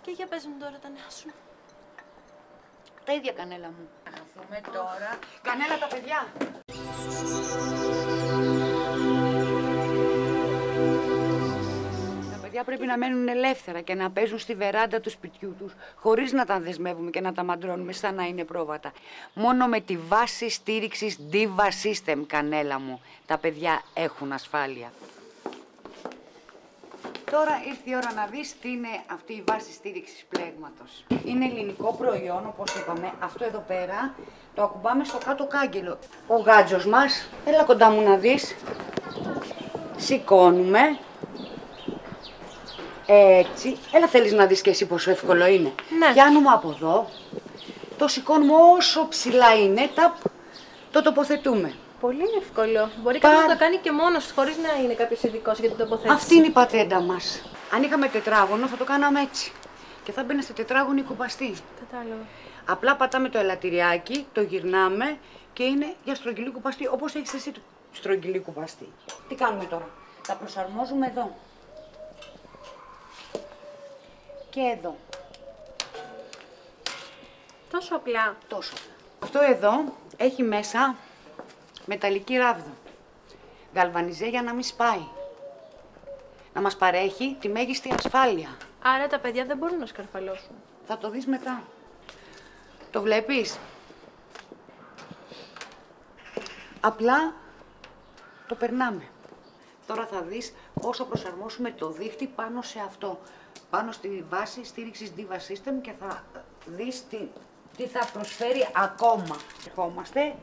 Και για πες μου τώρα τα νέα σου. Τα ίδια, Κανέλα μου. Να χαθούμε τώρα. Κανέλα, τα παιδιά. Τα παιδιά πρέπει να μένουν ελεύθερα και να παίζουν στη βεράντα του σπιτιού τους, χωρίς να τα δεσμεύουμε και να τα μαντρώνουμε σαν να είναι πρόβατα. Μόνο με τη βάση στήριξης Diva System, Κανέλα μου, τα παιδιά έχουν ασφάλεια. Τώρα ήρθε η ώρα να δεις τι είναι αυτή η βάση στήριξης πλέγματος. Είναι ελληνικό προϊόν, όπως είπαμε. Αυτό εδώ πέρα το ακουμπάμε στο κάτω κάγκελο. Ο γάτζος μας, έλα κοντά μου να δεις. Σηκώνουμε. Έτσι. Έλα, θέλεις να δεις και εσύ πόσο εύκολο είναι. Ναι. Πιάνουμε από εδώ. Το σηκώνουμε όσο ψηλά είναι. Το τοποθετούμε. Πολύ εύκολο. Μπορεί κάποιος να το κάνει και μόνος, χωρίς να είναι κάποιος ειδικός για την τοποθέτηση. Αυτή είναι η πατέντα μας. Αν είχαμε τετράγωνο θα το κάναμε έτσι. Και θα μπαίνει σε τετράγωνη κουπαστή. Κατάλαβα. Απλά πατάμε το ελαττηριάκι, το γυρνάμε και είναι για στρογγυλή κουπαστή, όπως έχεις εσύ στρογγυλή κουπαστή. Τι κάνουμε τώρα. Τα προσαρμόζουμε εδώ. Και εδώ. Τόσο απλά. Τόσο. Αυτό εδώ έχει μέσα μεταλλική ράβδο. Γαλβανιζέ για να μην σπάει. Να μας παρέχει τη μέγιστη ασφάλεια. Άρα τα παιδιά δεν μπορούν να σκαρφαλώσουν. Θα το δεις μετά. Το βλέπεις. Απλά το περνάμε. Τώρα θα δεις όσο προσαρμόσουμε το δίχτυ πάνω σε αυτό. Πάνω στη βάση στήριξης Diva System και θα δεις τι θα προσφέρει ακόμα. Ερχόμαστε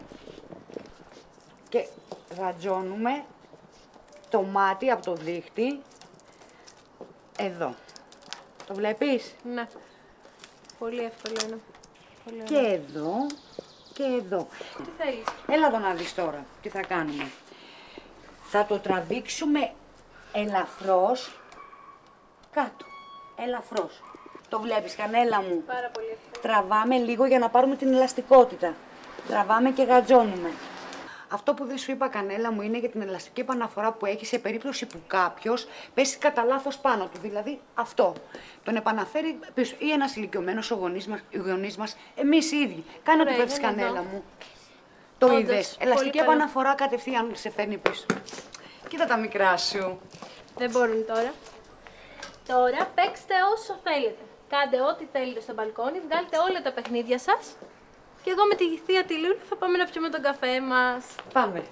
και γατζώνουμε το μάτι από το δίχτυ εδώ. Το βλέπεις? Ναι. Πολύ εύκολο είναι. Πολύ και εδώ και εδώ. Τι θέλεις? Έλα εδώ να δεις τώρα τι θα κάνουμε. Θα το τραβήξουμε ελαφρώς κάτω. Ελαφρώς. Το βλέπεις, Κανέλα μου? Πάρα πολύ εύκολο. Τραβάμε λίγο για να πάρουμε την ελαστικότητα. Τραβάμε και γατζώνουμε. Αυτό που δεν σου είπα, Κανέλα μου, είναι για την ελαστική επαναφορά που έχει σε περίπτωση που κάποιος πέσει κατά λάθος πάνω του. Δηλαδή αυτό. Τον επαναφέρει πίσω. Ή ένας ηλικιωμένος ο γονείς μας, εμείς οι ίδιοι. Κάνε ό,τι πρέπει, Κανέλα μου. Το είδες. Ελαστική επαναφορά κατευθείαν σε φέρνει πίσω. Κοίτα τα μικρά σου. Δεν μπορούν τώρα. Τώρα παίξτε όσο θέλετε. Κάντε ό,τι θέλετε στο μπαλκόνι, βγάλτε όλα τα παιχνίδια σας. Και εγώ με τη θεία τη Λούλα θα πάμε να πιούμε τον καφέ μας. Πάμε.